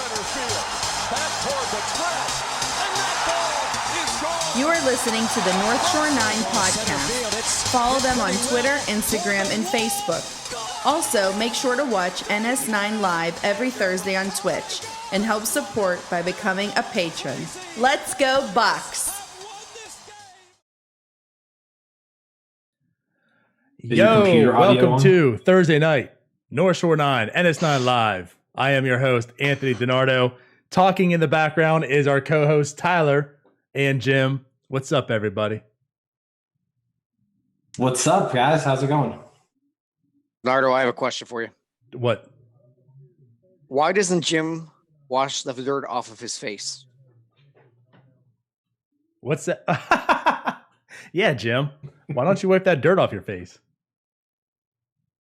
center field. Back toward the track. And that ball is gone. You are listening to the North Shore 9 podcast. Follow them on Twitter, Instagram, and Facebook. Also, make sure to watch NS9 Live every Thursday on Twitch and help support by becoming a patron. Let's go Bucks! Yo, welcome to Thursday night, North Shore 9, NS9 Live. I am your host, Anthony DiNardo. Talking in the background is our co-host, Tyler and Jim. What's up, everybody? What's up, guys? How's it going? Nardo, I have a question for you. What? Why doesn't Jim wash the dirt off of his face? What's that? Yeah, Jim. Why don't you wipe that dirt off your face?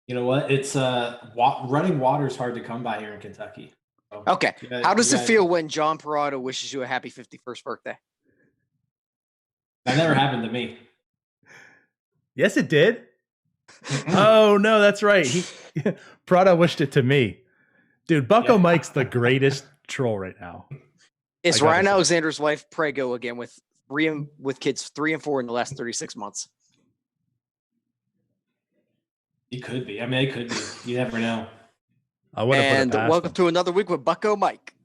You know what? It's running water is hard to come by here in Kentucky. So, Okay. How does it feel when John Parada wishes you a happy 51st birthday? That never happened to me. Yes, it did. Oh, no, that's right. Prada wished it to me. Dude, Bucko Mike's the greatest troll right now. Is Ryan Alexander's wife Prego again with kids 3 and 4 in the last 36 months? You could be. I mean, it could be. You never know. And welcome to another week with Bucko Mike.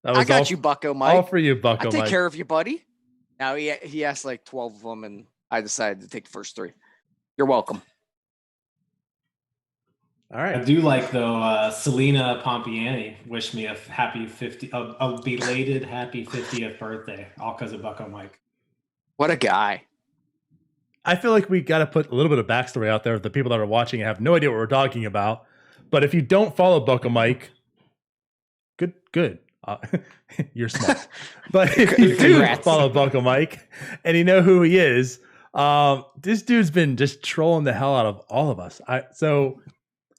I got you, Bucko Mike. All for you, Bucko Mike. I take care of you, buddy. Now he asked like 12 of them, and I decided to take the first 3. You're welcome. All right. I do like though. Selena Pompiani wished me a belated happy 50th birthday, all because of Bucko Mike. What a guy! I feel like we got to put a little bit of backstory out there. The people that are watching have no idea what we're talking about. But if you don't follow Bucko Mike, good. You're smart. But if you do follow Bucko Mike and you know who he is, this dude's been just trolling the hell out of all of us.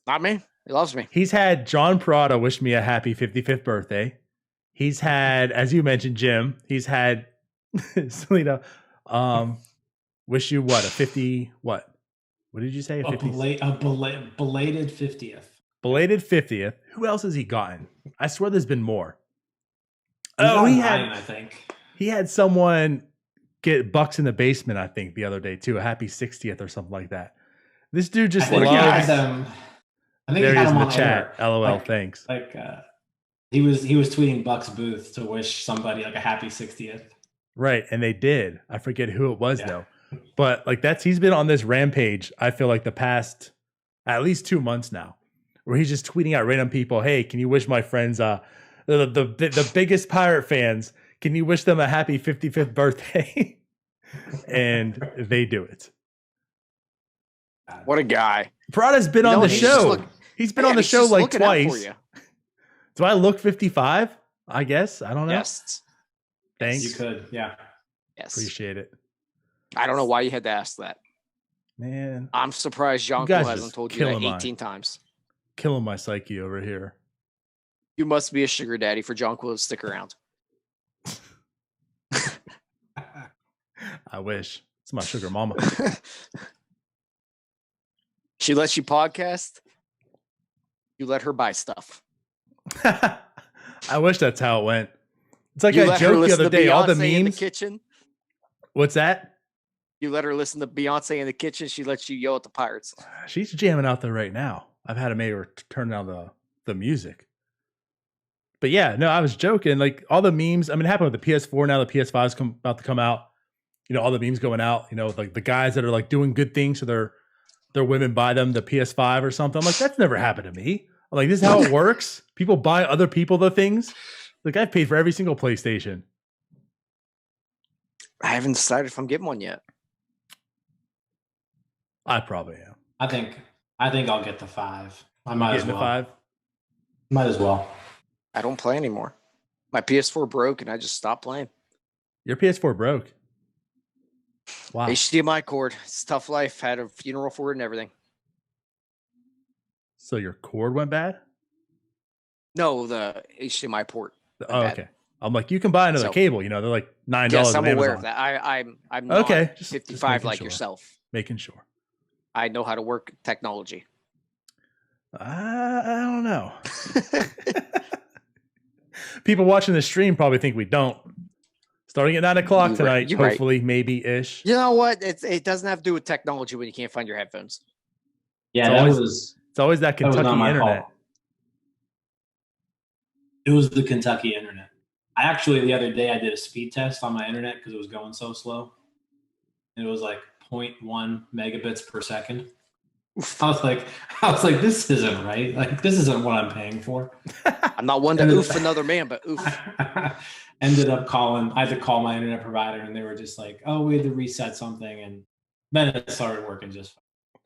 Not me. He loves me. He's had John Prada wish me a happy 55th birthday. He's had, as you mentioned, Jim. He's had Selena. Wish you what? A 50, what? What did you say? A belated 50th. Belated 50th. Who else has he gotten? I swear there's been more. He's I think. He had someone get Bucks in the basement, I think, the other day, too. A happy 60th or something like that. This dude just loves... I think there he is in the chat. Air. LOL, thanks. He was tweeting Buck's booth to wish somebody like a happy 60th. Right, and they did. I forget who it was, though. But he's been on this rampage, I feel like the past at least 2 months now, where he's just tweeting out random people, hey, can you wish my friends, the biggest Pirate fans, can you wish them a happy 55th birthday? And they do it. What a guy. Prada's been on the show. He's been on the show like twice. Do I look 55? I guess. I don't know. Yes. Thanks. You could. Yeah. Yes. Appreciate it. I don't know why you had to ask that. Man. I'm surprised Jonko hasn't told you that 18 times. Killing my psyche over here. You must be a sugar daddy for Jonko to stick around. I wish. It's my sugar mama. She lets you podcast. You let her buy stuff. I wish that's how it went. It's like I joked the other day. All the memes. In the kitchen. What's that? You let her listen to Beyonce in the kitchen. She lets you yell at the Pirates. She's jamming out there right now. I've had to make her turn down the music. But yeah, no, I was joking. Like all the memes. I mean, it happened with the PS4. Now the PS5 is about to come out. You know, all the memes going out. You know, like the guys that are like doing good things, so their women buy them the PS5 or something. I'm like, that's never happened to me. I'm like, this is how it works. People buy other people the things. Like I've paid for every single PlayStation. I haven't decided if I'm getting one yet. I probably am. I think I'll get the 5. I might as well. The 5? Might as well. I don't play anymore. My PS4 broke and I just stopped playing. Your PS4 broke. Wow. HDMI cord. It's a tough life. Had a funeral for it and everything. So your cord went bad? No, the HDMI port. Okay. I'm like, you can buy another cable. You know, they're like $9. Yes, I'm on aware Amazon. of that. I'm not okay. 55 like sure. yourself. Making sure. I know how to work technology. I don't know. People watching the stream probably think we don't. Starting at 9 o'clock tonight, You're hopefully, maybe-ish. You know what? It doesn't have to do with technology when you can't find your headphones. Yeah, It's always that Kentucky not my internet. fault. It was the Kentucky internet. I actually, the other day, I did a speed test on my internet because it was going so slow. And it was like 0.1 megabits per second. I was like, this isn't right. Like, this isn't what I'm paying for. I'm not one to oof another man, but oof. Ended up calling. I had to call my internet provider, and they were just like, "Oh, we had to reset something," and then it started working just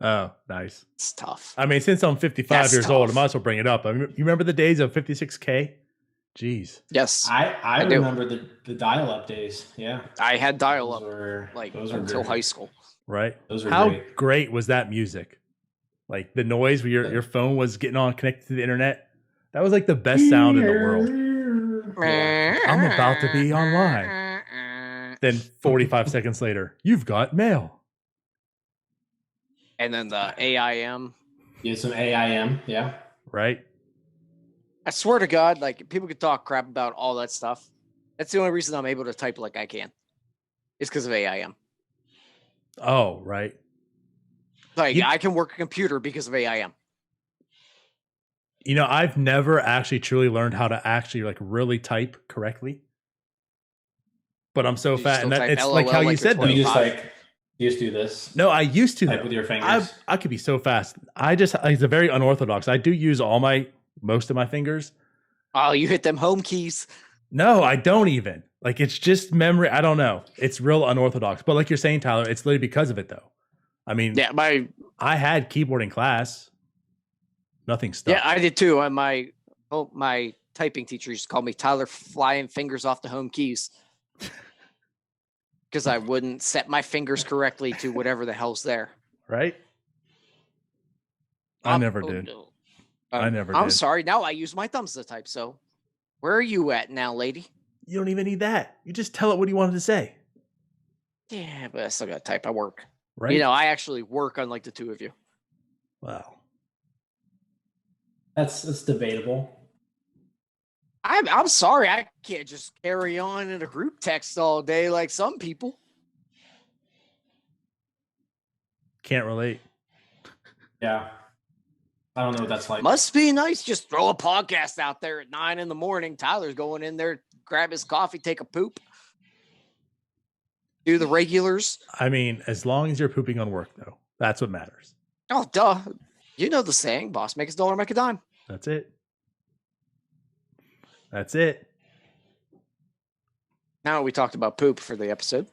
fine. Oh, nice. It's tough. I mean, since I'm 55 years old, I might as well bring it up. I mean, you remember the days of 56K? Jeez. Yes. I remember the dial-up days. Yeah. I had dial-up those were until great. high school. Right. Those were How great was that music? Like the noise where your phone was getting on connected to the internet. That was like the best sound in the world. Yeah. I'm about to be online. Then 45 seconds later, you've got mail. And then the AIM. Yeah, some AIM. Yeah. Right. I swear to God, like people could talk crap about all that stuff. That's the only reason I'm able to type like I can. It's because of AIM. Oh, right. Like I can work a computer because of AIM. You know, I've never actually truly learned how to actually like really type correctly. But I'm so fat, and it's like how you said though. You just do this. No, I used to type with your fingers. I could be so fast. It's a very unorthodox. I do use most of my fingers. Oh, you hit them home keys. No, I don't even. Like it's just memory. I don't know. It's real unorthodox. But like you're saying, Tyler, it's literally because of it though. I mean, yeah, I had keyboard in class. Nothing stuck. Yeah, I did too. And my typing teacher used to call me Tyler flying fingers off the home keys. Because I wouldn't set my fingers correctly to whatever the hell's there. Right? I never did. No. I never did. I'm sorry. Now I use my thumbs to type. So where are you at now, lady? You don't even need that. You just tell it what you wanted to say. Yeah, but I still got to type. I work. Right? You know, I actually work unlike the two of you. Wow. That's debatable. I'm sorry. I can't just carry on in a group text all day like some people. Can't relate. Yeah. I don't know what that's like. Must be nice. Just throw a podcast out there at 9 a.m. Tyler's going in there, grab his coffee, take a poop. Do the regulars. I mean, as long as you're pooping on work, though, that's what matters. Oh, duh. You know the saying, boss make his dollar, make a dime. That's it. That's it. Now we talked about poop for the episode.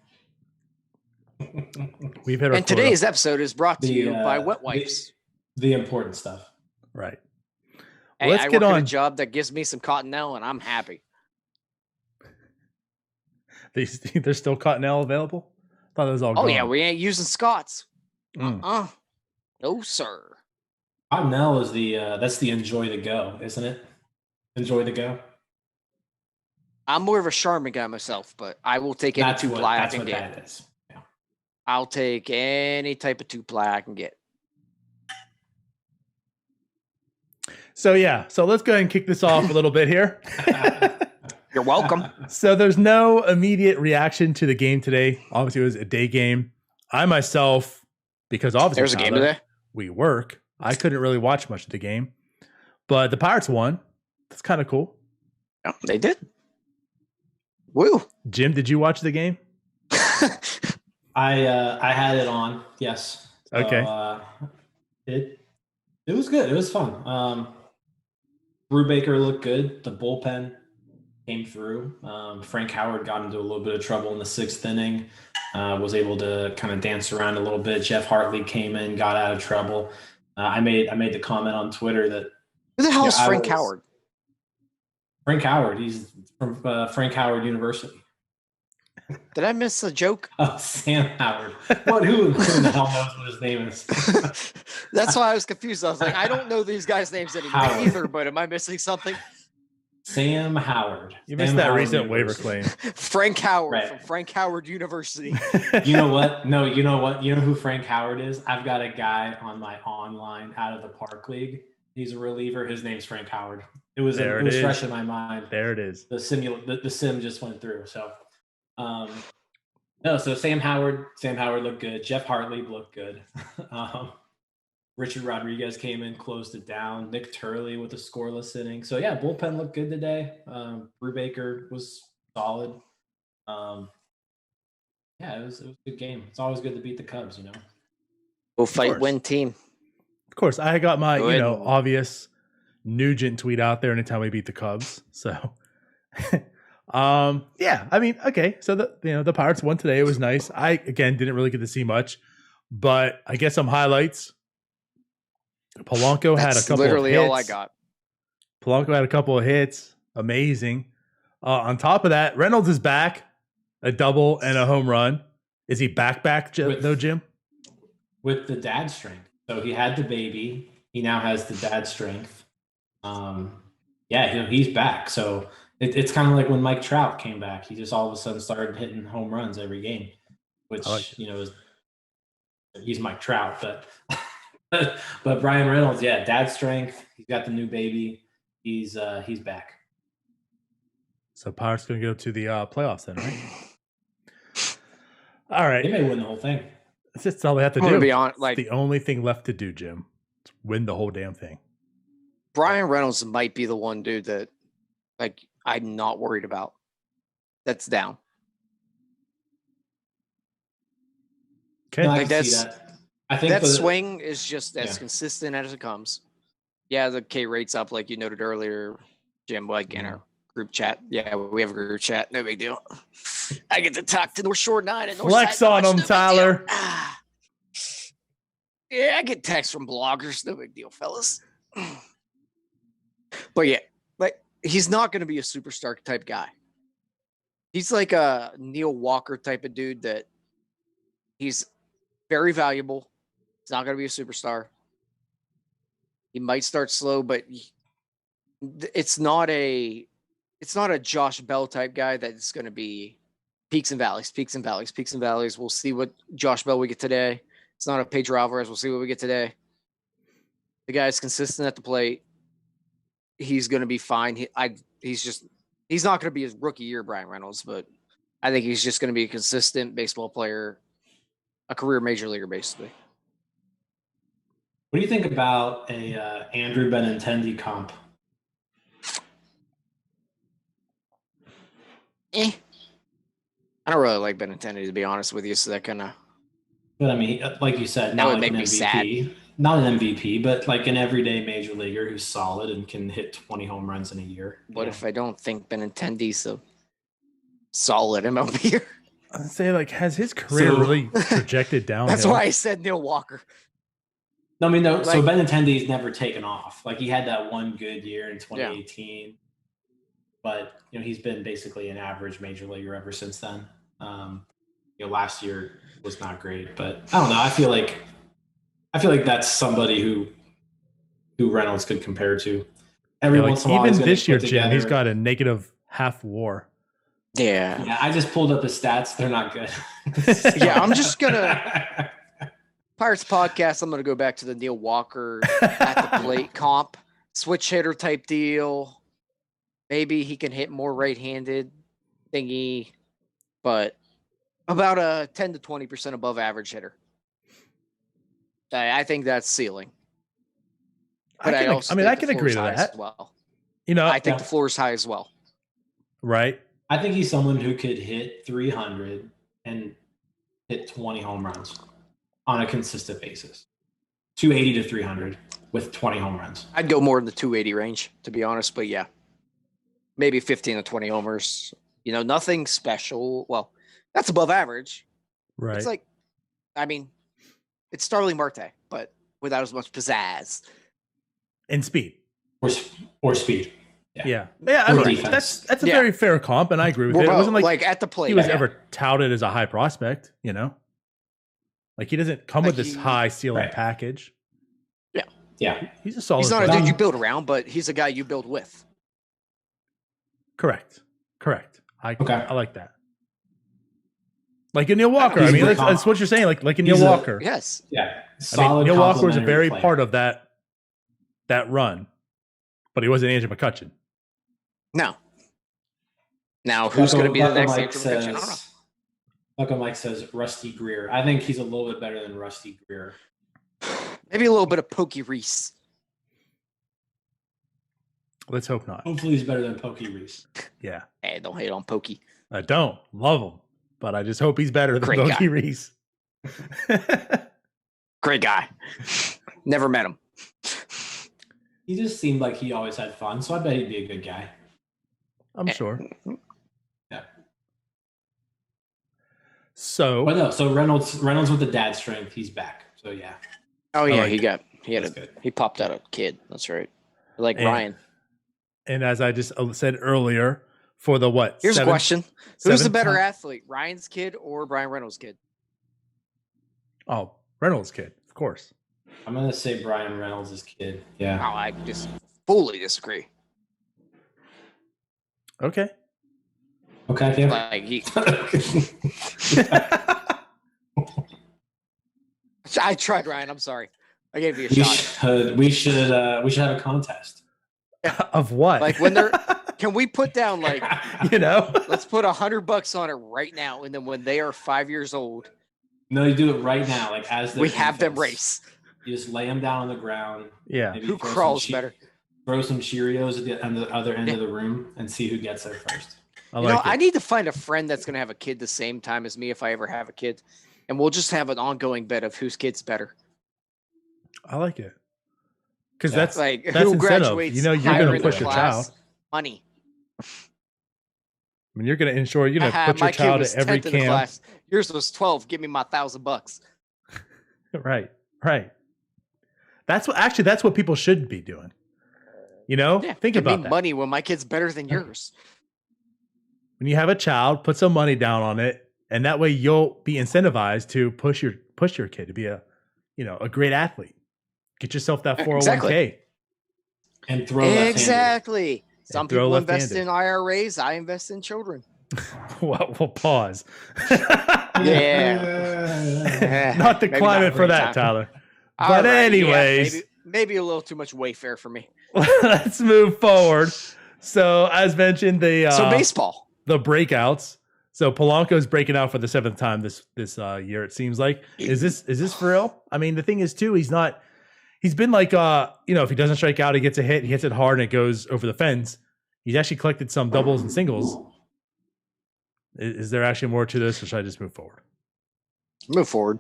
We've hit our And today's episode is brought to you by Wet Wipes. The important stuff. Right. Hey, Let's I get work on at a job that gives me some Cottonelle, and I'm happy. There's still Cottonelle available? I thought it was all gone. Oh, yeah, we ain't using Scott's. Mm. No, sir. Cottonelle is that's the enjoy the go, isn't it? Enjoy the go. I'm more of a Charmin guy myself, but I will take any two-ply I can get. That is. Yeah. I'll take any type of two-ply I can get. So let's go ahead and kick this off a little bit here. You're welcome. So there's no immediate reaction to the game today. Obviously, it was a day game. I myself, because obviously there's a game today. We work. I couldn't really watch much of the game, but the Pirates won. That's kind of cool. Yeah, they did. Woo. Jim, did you watch the game? I had it on. Yes. So, okay. It was good. It was fun. Brubaker looked good. The bullpen came through. Frank Howard got into a little bit of trouble in the 6th inning. Was able to kind of dance around a little bit. Jeff Hartley came in, got out of trouble. I made the comment on Twitter that who the hell is Frank Howard? Frank Howard. He's from Frank Howard University. Did I miss a joke? Oh, Sam Howard. What? Who the hell knows what his name is? That's why I was confused. I was like, I don't know these guys' names anymore either, but am I missing something? Sam Howard. You missed that recent waiver claim. Frank Howard from Frank Howard University. You know what? No, you know what? You know who Frank Howard is? I've got a guy on my online out of the park league. He's a reliever. His name's Frank Howard. It was fresh in my mind. There it is. The sim just went through. So, no. So Sam Howard looked good. Jeff Hartley looked good. Richard Rodriguez came in, closed it down. Nick Turley with a scoreless inning. So yeah, bullpen looked good today. Brubaker was solid. Yeah, it was a good game. It's always good to beat the Cubs, you know. We'll fight, win team. Of course, I got my obvious Nugent tweet out there anytime we beat the Cubs. So, yeah, I mean, okay. So the Pirates won today. It was nice. I again didn't really get to see much, but I guess some highlights. Polanco had a couple of hits. All I got. Polanco had a couple of hits. Amazing. On top of that, Reynolds is back. A double and a home run. Is he back though, Jim? With the dad strength. So he had the baby. He now has the dad strength. Yeah, he's back. So it's kind of like when Mike Trout came back. He just all of a sudden started hitting home runs every game, which, he's Mike Trout. But but Brian Reynolds, yeah, dad strength. He's got the new baby. He's back. So Pirates going to go to the playoffs then, right? All right. They may win the whole thing. That's all they have to do. To be honest, the only thing left to do, Jim. It's win the whole damn thing. Brian Reynolds might be the one dude that, I'm not worried about. That's down. Okay. No, I can see that. I think that swing is just as consistent as it comes. Yeah, the K rate's up, like you noted earlier, Jim, in our group chat. Yeah, we have a group chat. No big deal. I get to talk to North Shore 9 and North Flex Side on them, Tyler. Yeah, I get texts from bloggers. No big deal, fellas. But yeah, he's not going to be a superstar type guy. He's like a Neil Walker type of dude that he's very valuable. He's not going to be a superstar. He might start slow, but it's not a Josh Bell type guy that's going to be peaks and valleys. We'll see what Josh Bell we get today. It's not a Pedro Alvarez. We'll see what we get today. The guy's consistent at the plate. He's going to be fine. He's not going to be his rookie year, Brian Reynolds, but I think he's just going to be a consistent baseball player, a career major leaguer, basically. What do you think about a Andrew Benintendi comp? I don't really like Benintendi, to be honest with you. So that kind of. But I mean, like you said, not like an MVP, not an MVP, but like an everyday major leaguer who's solid and can hit 20 home runs in a year. What if I don't think Benintendi's a solid MLBer? I'd say, has his career really projected down? That's why I said Neil Walker. No, I mean, no. So Benintendi's never taken off. He had that one good year in 2018, but he's been basically an average major leaguer ever since then. Last year was not great, but I don't know. I feel like that's somebody who Reynolds could compare to. Every once in a while, even this year, Jim, he's got a negative half WAR. Yeah. I just pulled up his stats. They're not good. Yeah, I'm just gonna Pirates podcast. I'm gonna go back to the Neil Walker at the plate comp, switch hitter type deal. Maybe he can hit more right-handed thingy, but about a 10 to 20% above average hitter. I think that's ceiling. But I can agree to that. Well, I think the floor is high as well. Right. I think he's someone who could hit 300 and hit 20 home runs on a consistent basis. 280 to 300 with 20 home runs. I'd go more in the 280 range, to be honest, but yeah. Maybe 15 to 20 homers. Nothing special. Well, that's above average. Right. It's it's Starling Marte, but without as much pizzazz. And speed. Or speed. Yeah. I mean, that's a very fair comp, and I agree with it. It wasn't like at the plate. He was ever touted as a high prospect, He doesn't come with this high ceiling package. Yeah. Yeah. He's a solid He's not a dude you build around, but he's a guy you build with. Correct. I like that. Like a Neil Walker. I mean, that's what you're saying. Like a Neil Walker. Yes. Yeah. Neil Walker is a very part of that that run, but he wasn't Andrew McCutcheon. No. Now, who's going to be the next Mike Andrew McCutcheon? I don't know. says, Bucko Mike says Rusty Greer. I think he's a little bit better than Rusty Greer. Maybe a little bit of Pokey Reese. Let's hope not. Hopefully he's better than Pokey Reese. Yeah. Hey, don't hate on Pokey. I don't love him, but I just hope he's better than Great Pokey guy. Reese. Great guy. Never met him. He just seemed like he always had fun, so I bet he'd be a good guy. I'm sure. Yeah. So, But no, so Reynolds with the dad strength, he's back. So yeah. Oh yeah, like he popped out a kid. That's right. Like And- Ryan. and as I just said earlier, for the what? Here's a question: Who's the seventh better time- athlete, Ryan's kid or Brian Reynolds' kid? Oh, Reynolds' kid, of course. I'm gonna say Brian Reynolds' kid. Yeah. Oh, I just fully disagree. Okay. Okay. Yeah. Like I tried, Ryan. I'm sorry. I gave you a shot. We should have a contest. Of what? Like when they're, can we put down like, you know? let's put $100 on it right now, and then when they are 5 years old, No, you do it right now. Like as we have them infants. race. You just lay them down on the ground. Yeah. Maybe Who throw some crawls better? Throw some Cheerios on the other end of the room and see who gets there first. I You like know, it. I need to find a friend that's going to have a kid the same time as me if I ever have a kid, and we'll just have an ongoing bet of whose kid's better. I like it. Because Yeah. that's Like that's who incentive. graduates? You know, you're higher going in to the push your class? child. Money. I mean, you're going to ensure you're going to put your My kid child was at every 10th in the camp. class. Yours was 12. Give me my $1,000. Right. That's what people should be doing. You know, Yeah, think give about me that. money when my kid's better than yours. When you have a child, put some money down on it, and that way you'll be incentivized to push your kid to be a great athlete. Get yourself that 401k. Exactly. And throw left-handed. Exactly. Some throw people invest left-handed. in IRAs. I invest in children. Well, pause. Yeah. Not the Maybe climate not a for great that, time. Tyler. All But right, yeah, anyways, maybe a little too much Wayfair for me. let's move forward. So, as mentioned, So baseball. the breakouts. So Polanco's breaking out for the 7th time this year. It seems like is this for real? I mean, the thing is too, he's been like if he doesn't strike out, he gets a hit, he hits it hard, and it goes over the fence. He's actually collected some doubles and singles. Is there actually more to this, or should I just move forward? Move forward.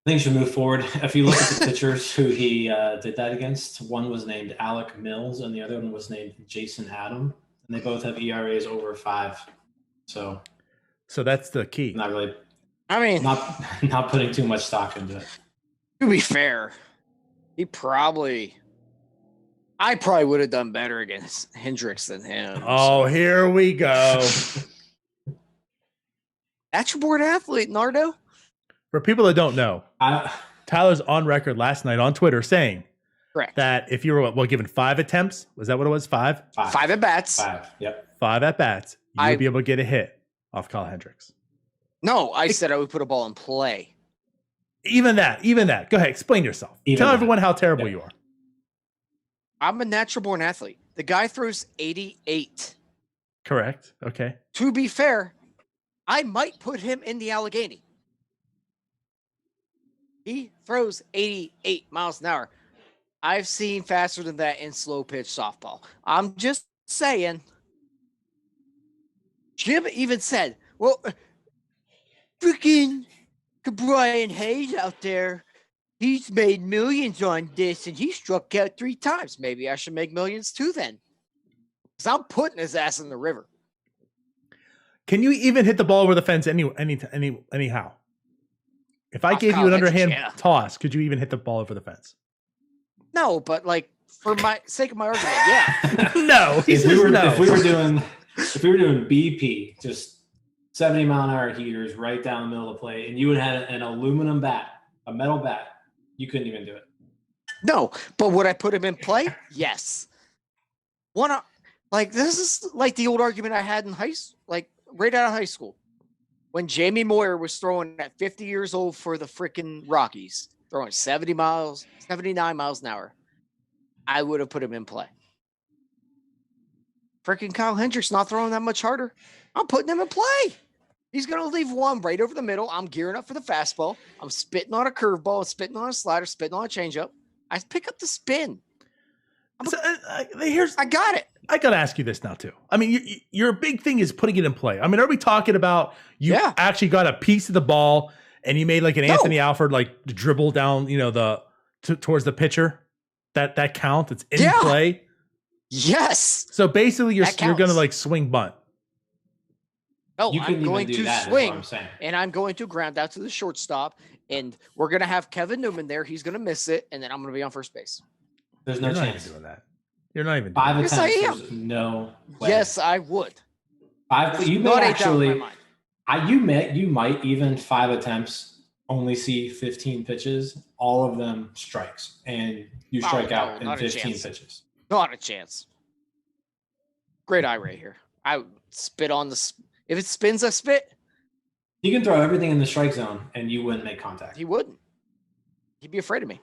I think you should move forward. If you look at the pitchers who he did that against, one was named Alec Mills and the other one was named Jason Adam, and they both have ERAs over 5. So that's the key. not really, I mean, not putting too much stock into it. to be fair, I probably would have done better against Hendricks than him. Oh, here we go. That's your board athlete, Nardo. For people that don't know, I, Tyler's on record last night on Twitter saying Correct. that if you were given 5 attempts, was that what it was? 5? 5 at bats. 5. Yep. 5 at bats, you would be able to get a hit off Kyle Hendricks. No, I said I would put a ball in play. Even that. Go ahead, explain yourself. Tell everyone how terrible you are. I'm a natural born athlete. The guy throws 88. Correct. Okay. To be fair, I might put him in the Allegheny. He throws 88 miles an hour. I've seen faster than that in slow pitch softball. I'm just saying. Jim even said, well, freaking Brian Hayes out there, he's made millions on this and he struck out 3 times. Maybe I should make millions too then. Because I'm putting his ass in the river. Can you even hit the ball over the fence anyhow? If I Off gave you Kyle an Hendricks, underhand yeah. toss, could you even hit the ball over the fence? No, but like for my sake of my argument, yeah. No. He If says we no. were doing BP, just 70-mile-an-hour heaters right down the middle of the plate, and you would have an aluminum bat, a metal bat, you couldn't even do it. No, but would I put him in play? Yes. This is like the old argument I had in right out of high school. When Jamie Moyer was throwing at 50 years old for the freaking Rockies, throwing 79 miles an hour. I would have put him in play. Freaking Kyle Hendricks not throwing that much harder. I'm putting him in play. He's going to leave one right over the middle. I'm gearing up for the fastball. I'm spitting on a curveball. I'm spitting on a slider, spitting on a changeup. I pick up the spin. I got it. I got to ask you this now, too. I mean, your big thing is putting it in play. I mean, are we talking about you actually got a piece of the ball and you made like an Anthony Alford like dribble down, towards the pitcher? That counts. It's in play. Yes. So basically, you're going to like swing bunt. No, I'm going to swing, and I'm going to ground out to the shortstop, and we're going to have Kevin Newman there. He's going to miss it, and then I'm going to be on first base. There's no chance doing that. You're not even doing 5 attempts. Yes, I am. There's no way. Yes, I would. 5. You may actually. You might even 5 attempts only see 15 pitches, all of them strikes, and you strike out in 15 pitches. Not a chance. Great eye right here. I would spit on the. If it spins, I spit. He can throw everything in the strike zone, and you wouldn't make contact. He wouldn't. He'd be afraid of me.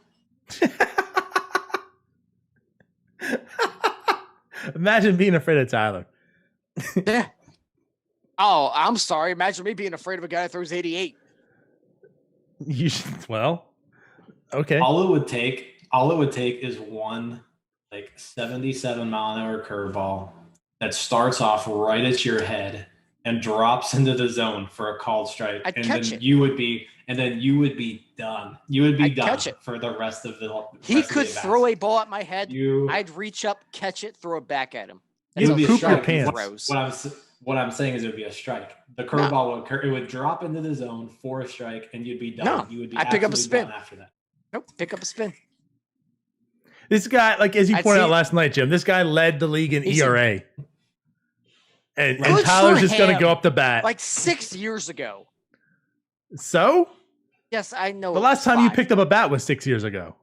Imagine being afraid of Tyler. Yeah. Oh, I'm sorry. Imagine me being afraid of a guy that throws 88. You should, okay. All it would take is one 77-mile-an-hour curveball that starts off right at your head and drops into the zone for a called strike. You would be done. You would be done for the rest of the. He could throw a ball at my head. I'd reach up, catch it, throw it back at him. You'd poop your pants. What I'm saying is it would be a strike. The curveball would drop into the zone for a strike, and you'd be done. No, you would be. I pick up a spin after that. Nope, pick up a spin. This guy, as you pointed out last night, Jim, this guy led the league in ERA. And Tyler's just going to go up the bat. 6 years ago. So? Yes, I know. The last time you picked up a bat was 6 years ago.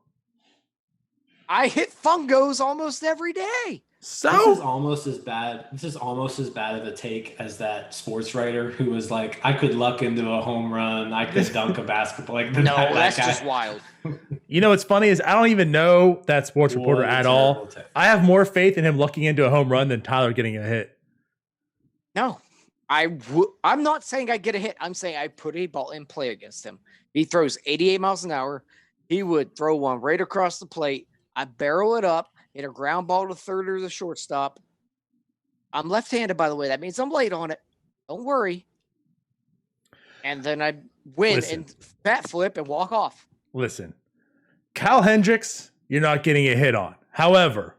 I hit fungos almost every day. So? This is almost as bad of a take as that sports writer who was like, I could luck into a home run. I could dunk a basketball. That's just wild. What's funny is I don't even know that sports reporter at all. Take. I have more faith in him lucking into a home run than Tyler getting a hit. No, I'm not saying I get a hit. I'm saying I put a ball in play against him. He throws 88 miles an hour. He would throw one right across the plate. I barrel it up, hit a ground ball to third or the shortstop. I'm left-handed, by the way. That means I'm late on it. Don't worry. And then I win and bat flip and walk off. Listen, Kyle Hendricks, you're not getting a hit on. However,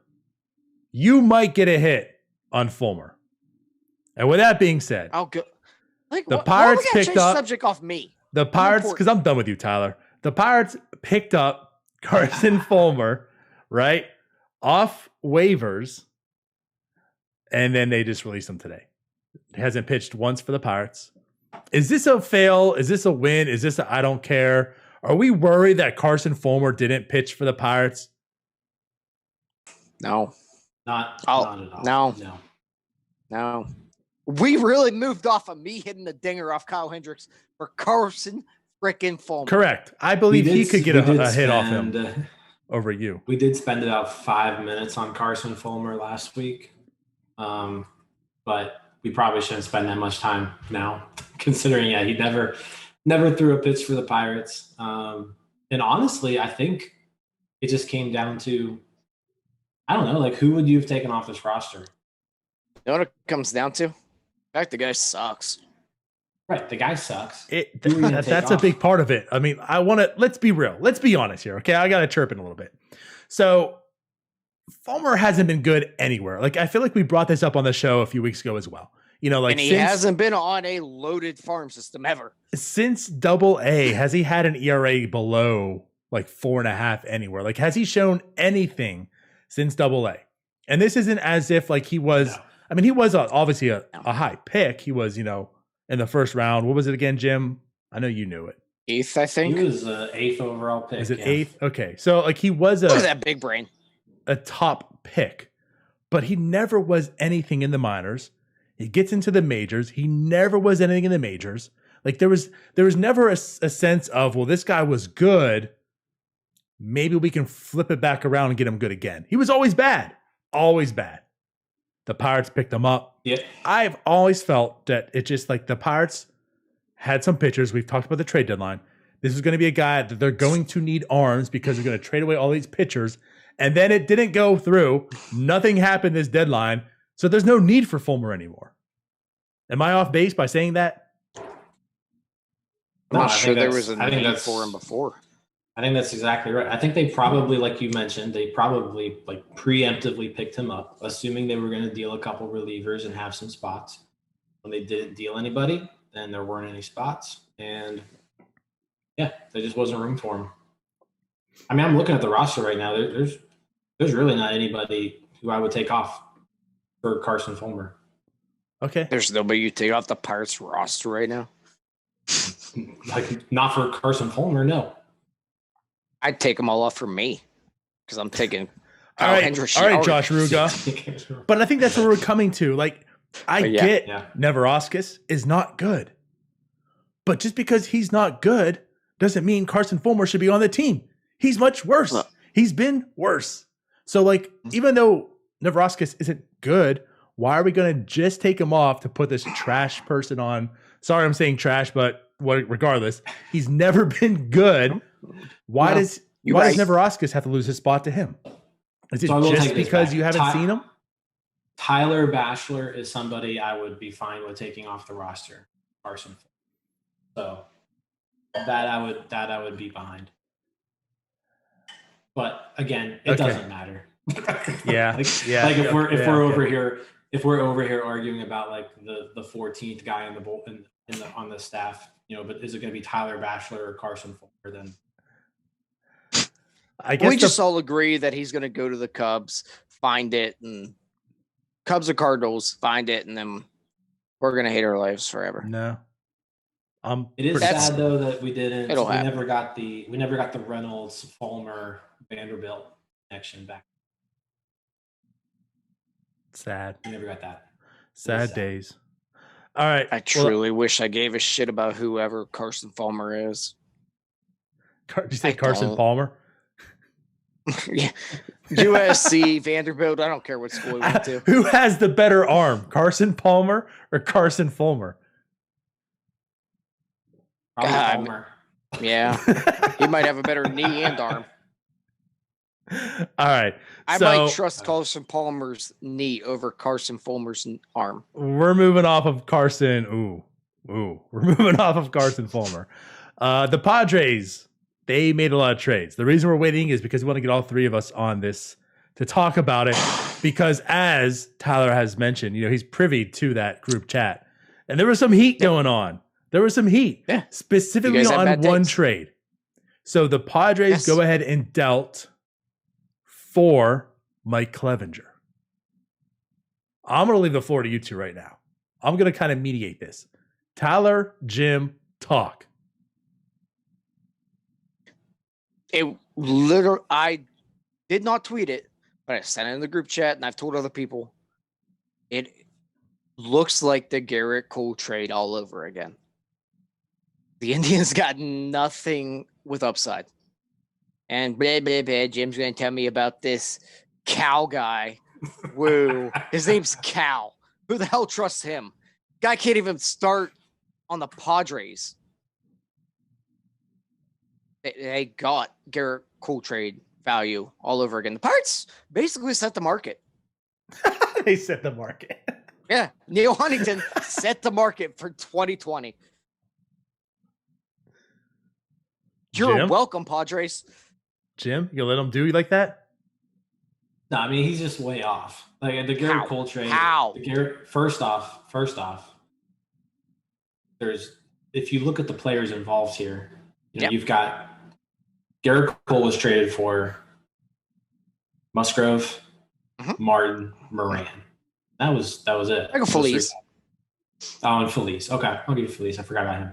you might get a hit on Fulmer. And with that being said, the Pirates picked up subject off me. The Pirates, because I'm done with you, Tyler. The Pirates picked up Carson Fulmer, right, off waivers, and then they just released him today. He hasn't pitched once for the Pirates. Is this a fail? Is this a win? Is this a I don't care? Are we worried that Carson Fulmer didn't pitch for the Pirates? No. Not at all. No. We really moved off of me hitting the dinger off Kyle Hendricks for Carson frickin' Fulmer. Correct. I believe he could get a hit off him over you. We did spend about 5 minutes on Carson Fulmer last week, but we probably shouldn't spend that much time now, considering he never threw a pitch for the Pirates. And honestly, I think it just came down to, I don't know, who would you have taken off this roster? You know what it comes down to? In fact, the guy sucks. Right, the guy sucks. That's a big part of it. I mean, let's be real. Let's be honest here, okay? I got to chirp in a little bit. So, Fulmer hasn't been good anywhere. I feel like we brought this up on the show a few weeks ago as well. And he hasn't been on a loaded farm system ever. Since Double-A, has he had an ERA below 4.5 anywhere? Has he shown anything since Double-A? And this isn't as if he was... No. I mean, he was obviously a high pick. He was, in the first round. What was it again, Jim? I know you knew it. 8th, I think. He was 8th overall pick. Is it 8th? Okay. So, he was Look at that big brain. A top pick. But he never was anything in the minors. He gets into the majors. He never was anything in the majors. There was never a sense of, well, this guy was good, maybe we can flip it back around and get him good again. He was always bad. Always bad. The Pirates picked him up. Yeah. I've always felt that it just like the Pirates had some pitchers. We've talked about the trade deadline. This is going to be a guy that they're going to need arms because they're going to trade away all these pitchers. And then it didn't go through. Nothing happened this deadline. So there's no need for Fulmer anymore. Am I off base by saying that? I'm No, not I sure think there that's- was a I think need that's- for him before. I think that's exactly right. I think they probably, like you mentioned, they probably like preemptively picked him up, assuming they were going to deal a couple relievers and have some spots. When they didn't deal anybody, then there weren't any spots. And yeah, there just wasn't room for him. I mean, I'm looking at the roster right now. There's really not anybody who I would take off for Carson Fulmer. Okay. There's nobody you take off the Pirates roster right now. Like, not for Carson Fulmer, no. I'd take them all off for me because I'm taking All Kyle right. Hendricks. All right, Josh Ruga. But I think that's where we're coming to. Like, I Yeah. get Yeah. Neverauskas is not good. But just because he's not good doesn't mean Carson Fulmer should be on the team. He's much worse. Look. He's been worse. So, like, even though Neverauskas isn't good, why are we going to just take him off to put this trash person on? Sorry, I'm saying trash, but regardless, he's never been good. Why No, does you're why does right. Neverauskas have to lose his spot to him? Is it So I will just take this because back. you haven't seen him? Tyler Bachelor is somebody I would be fine with taking off the roster. Carson. So that I would be behind. But again, it Okay. doesn't matter. Yeah. Like, Yeah. like if we're Yeah, over okay. here, if we're over here arguing about like the 14th guy in the on the staff, but is it going to be Tyler Bachelor or Carson Fulmer? Then I guess We just all agree that he's going to go to the Cubs, find it, and Cubs or Cardinals find it, and then we're going to hate our lives forever. no. it is pretty- sad though that we didn't. It'll We happen. never got the Reynolds Fulmer Vanderbilt connection back. sad. We never got that. Sad sad. days. All right. I truly wish I gave a shit about whoever Carson Fulmer is. Did you say I Carson don't. Palmer? Yeah. USC, Vanderbilt, I don't care what school he went to. Who has the better arm, Carson Palmer or Carson Fulmer? Probably God, Fulmer. Yeah. He might have a better knee and arm. All right. I So might trust Carson Palmer's knee over Carson Fulmer's arm. we're moving off of Carson. Ooh. We're moving off of Carson Fulmer. The Padres, they made a lot of trades. The reason we're waiting is because we want to get all three of us on this to talk about it. Because as Tyler has mentioned, he's privy to that group chat. And there was some heat going on. There was some heat. Yeah. Specifically You guys had on bad one takes. trade. So the Padres Yes. go ahead and dealt for Mike Clevinger. I'm going to leave the floor to you two right now. I'm going to kind of mediate this. Tyler, Jim, talk. I did not tweet it, but I sent it in the group chat and I've told other people. It looks like the Garrett Cole trade all over again. The Indians got nothing with upside. And blah, blah, blah. Jim's going to tell me about this Cal guy. Woo. His name's Cal. Who the hell trusts him? Guy can't even start on the Padres. They got Garrett Cole trade value all over again. The Pirates basically set the market. They set the market. Yeah. Neil Huntington set the market for 2020. You're Jim? welcome, Padres. Jim, you let him do you like that? No, I mean he's just way off. Like the Garrett How? Cole trade. How? The Garrett, first off, if you look at the players involved here, Yep. you've got Garrett Cole was traded for Musgrove, Mhm. Martin, Moran. That was it. I go Fleeced. Oh, and Felice. Okay, I'll give you Felice. I forgot about him.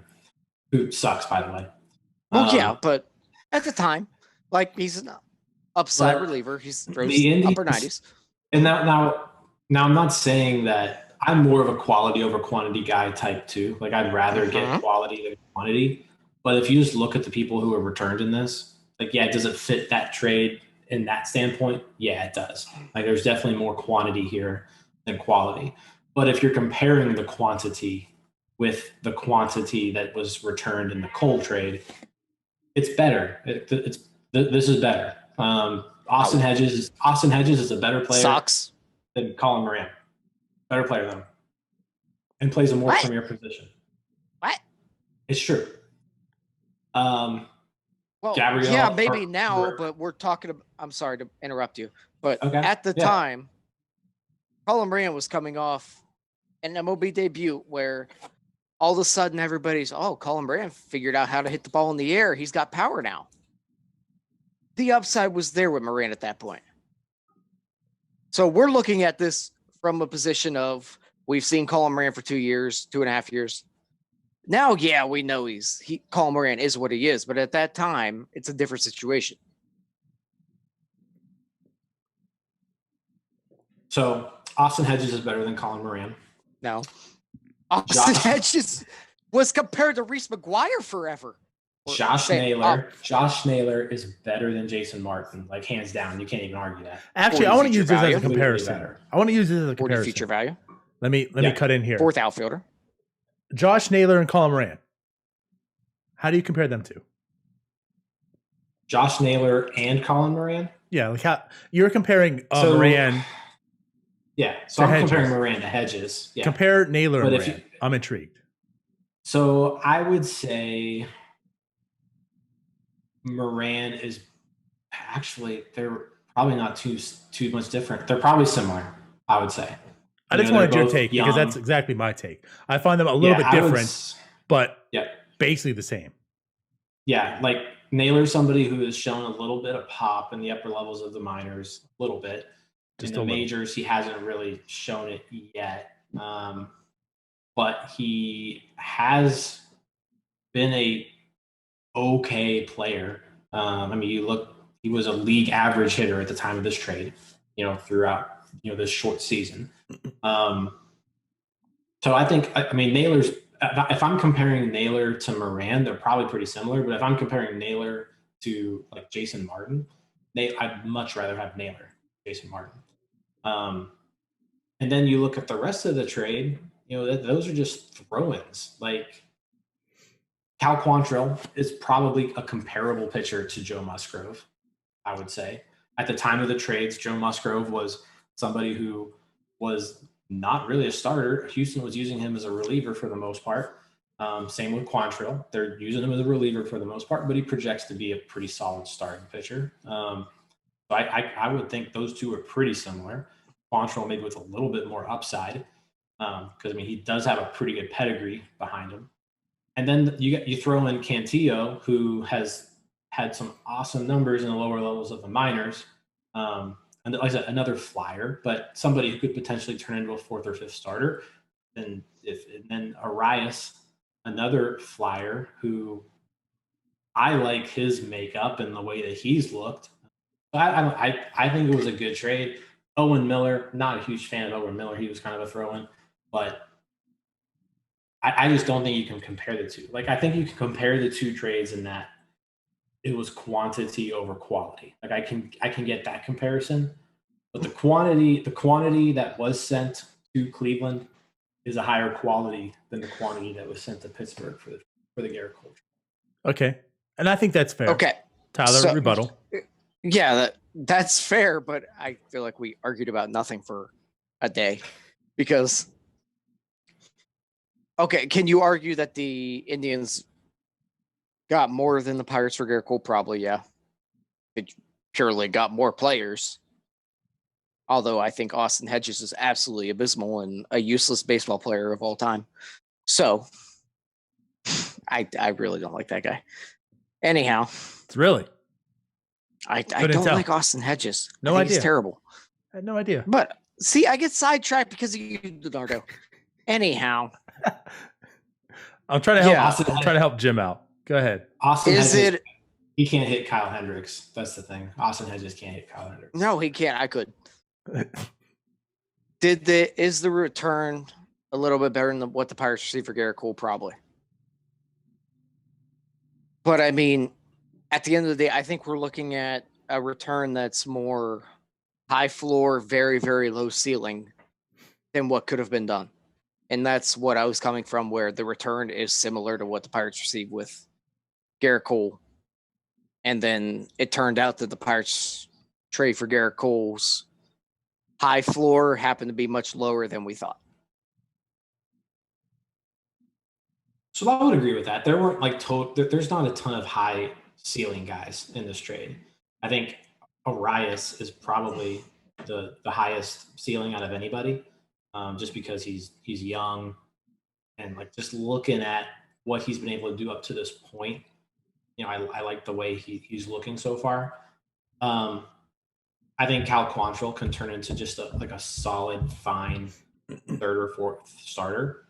Who sucks, by the way. Well, yeah, but at the time, he's an upside Well, reliever. He's throws the Indians- upper 90s. And now I'm not saying that I'm more of a quality over quantity guy type too. Like I'd rather get Mhm. quality than quantity. But if you just look at the people who were returned in this, Like, yeah, does it fit that trade in that standpoint? Yeah, it does. Like, there's definitely more quantity here than quality. But if you're comparing the quantity with the quantity that was returned in the Cole trade, it's better. This is better. Austin Hedges is a better player than Colin Moran. Better player than him. And plays a more premier position. What? It's true. Well, Gabriel, yeah, maybe now, but we're talking about, I'm sorry to interrupt you, but at the time, Colin Moran was coming off an MLB debut where all of a sudden everybody's, Colin Moran figured out how to hit the ball in the air. He's got power now. The upside was there with Moran at that point. So we're looking at this from a position of, we've seen Colin Moran for 2 years, 2.5 years. Now, yeah, we know Colin Moran is what he is, but at that time, it's a different situation. So Austin Hedges is better than Colin Moran. No. Austin Hedges was compared to Reese McGuire forever. Josh Naylor is better than Jason Martin, like hands down. You can't even argue that. Actually, I want to use this as a comparison. I want to use this as a comparison. Feature value. Let me cut in here. Fourth outfielder. Josh Naylor and Colin Moran. How do you compare them to? Josh Naylor and Colin Moran? Yeah, like how you're comparing Moran. Yeah, so I'm comparing Moran to Hedges. Yeah. Compare Naylor and Moran. I'm intrigued. So I would say Moran is actually, they're probably not too much different. They're probably similar, I would say. I just wanted your take because that's exactly my take. I find them a little bit different, but basically the same. Yeah, like Naylor's somebody who has shown a little bit of pop in the upper levels of the minors, a little bit. In the majors, he hasn't really shown it yet. But he has been a okay player. I mean, he was a league average hitter at the time of this trade, throughout, this short season. So I think, Naylor's, if I'm comparing Naylor to Moran, they're probably pretty similar. But if I'm comparing Naylor to like Jason Martin, I'd much rather have Naylor, Jason Martin. And then you look at the rest of the trade, those are just throw-ins. Like Cal Quantrill is probably a comparable pitcher to Joe Musgrove, I would say. At the time of the trades, Joe Musgrove was somebody who was not really a starter. Houston was using him as a reliever for the most part. Same with Quantrill. They're using him as a reliever for the most part, but he projects to be a pretty solid starting pitcher. So I would think those two are pretty similar. Quantrill maybe with a little bit more upside because, he does have a pretty good pedigree behind him. And then you throw in Cantillo, who has had some awesome numbers in the lower levels of the minors. And like I said, another flyer, but somebody who could potentially turn into a fourth or fifth starter. And then Arias, another flyer who I like his makeup and the way that he's looked. I think it was a good trade. Owen Miller, not a huge fan of Owen Miller. He was kind of a throw-in, but I just don't think you can compare the two. Like, I think you can compare the two trades in that it was quantity over quality. Like, I can get that comparison, but the quantity that was sent to Cleveland is a higher quality than the quantity that was sent to Pittsburgh for the Garrett Cole. Okay, and I think that's fair. Okay, Tyler, rebuttal. Yeah, that's fair, but I feel like we argued about nothing for a day because, okay, can you argue that the Indians got more than the Pirates for Garrett Cole? Probably, yeah. It purely got more players. Although I think Austin Hedges is absolutely abysmal and a useless baseball player of all time. So I really don't like that guy. Anyhow. It's really? I don't like Austin Hedges. No idea. He's terrible. I had no idea. But see, I get sidetracked because of you, Leonardo. Anyhow. I'm trying to help Jim out. Go ahead. Austin Hedges, he can't hit Kyle Hendricks. That's the thing. Austin Hedges can't hit Kyle Hendricks. No, he can't. I could. Is the return a little bit better than what the Pirates received for Garrett Cole? Probably. But at the end of the day, I think we're looking at a return that's more high floor, very, very low ceiling than what could have been done. And that's what I was coming from, where the return is similar to what the Pirates received with Garrett Cole. And then it turned out that the Pirates trade for Garrett Cole's high floor happened to be much lower than we thought. So I would agree with that. There weren't there's not a ton of high ceiling guys in this trade. I think Arias is probably the highest ceiling out of anybody, just because he's young, and like just looking at what he's been able to do up to this point, I like the way he's looking so far. I think Cal Quantrill can turn into just a solid, fine third or fourth starter.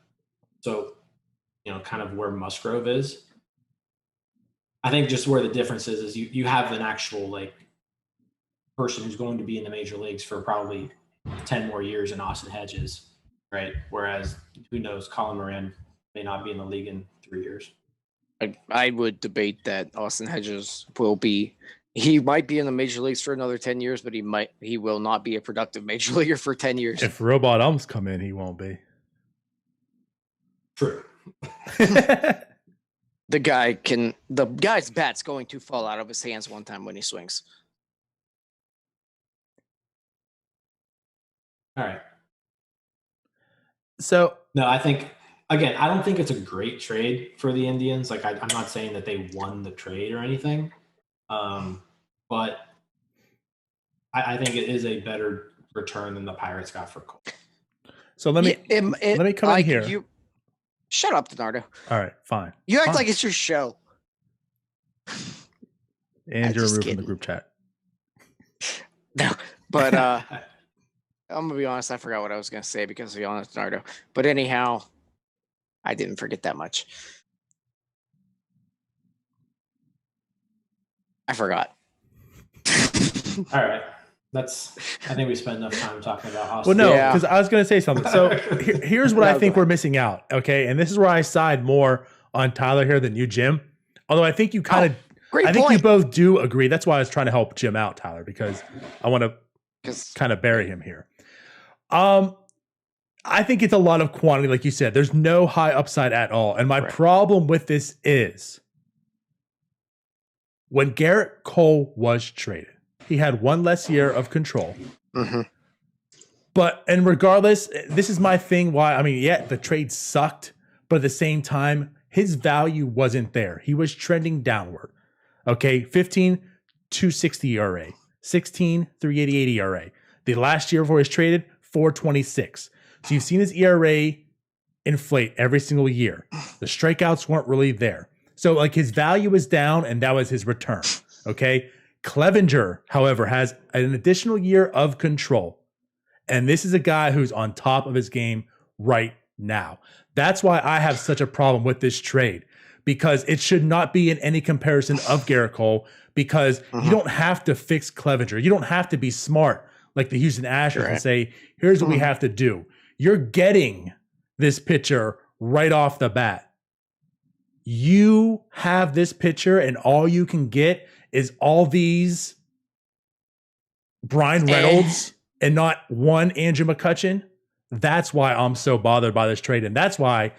So, kind of where Musgrove is. I think just where the difference is you have an actual person who's going to be in the major leagues for probably 10 more years in Austin Hedges, right? Whereas who knows, Colin Moran may not be in the league in 3 years. I would debate that Austin Hedges he might be in the major leagues for another 10 years, but he will not be a productive major leaguer for 10 years. If Robot Elms come in, he won't be. True. The guy's bat's going to fall out of his hands one time when he swings. All right. So no, I think again, I don't think it's a great trade for the Indians. Like I'm not saying that they won the trade or anything, but I think it is a better return than the Pirates got for Cole. So let me come in here. Shut up, Donardo. All right, fine. You act like it's your show. And you're removed from the group chat. No, but I'm going to be honest. I forgot what I was going to say because of honest, Donardo. But anyhow, I didn't forget that much. I forgot. All right. I think we spent enough time talking about Well, Austin. no, because I was going to say something. So here's what I think we're missing out. Okay. And this is where I side more on Tyler here than you, Jim. Although I think you kind of, I think you both do agree. That's why I was trying to help Jim out, Tyler, because I want to kind of bury him here. I think it's a lot of quantity. Like you said, there's no high upside at all. And my problem with this is when Garrett Cole was traded, he had one less year of control. Mm-hmm. And regardless, this is my thing. The trade sucked, but at the same time, his value wasn't there. He was trending downward. Okay, 15, 260 ERA, 16, 388 ERA. The last year before he was traded, 426. So you've seen his ERA inflate every single year. The strikeouts weren't really there. So his value was down, and that was his return. Okay. Clevinger, however, has an additional year of control. And this is a guy who's on top of his game right now. That's why I have such a problem with this trade, because it should not be in any comparison of Garrett Cole, because you don't have to fix Clevinger. You don't have to be smart like the Houston Astros and say, here's what we have to do. You're getting this pitcher right off the bat. You have this pitcher, and all you can get is all these Brian Reynolds and not one Andrew McCutchen. That's why I'm so bothered by this trade. And that's why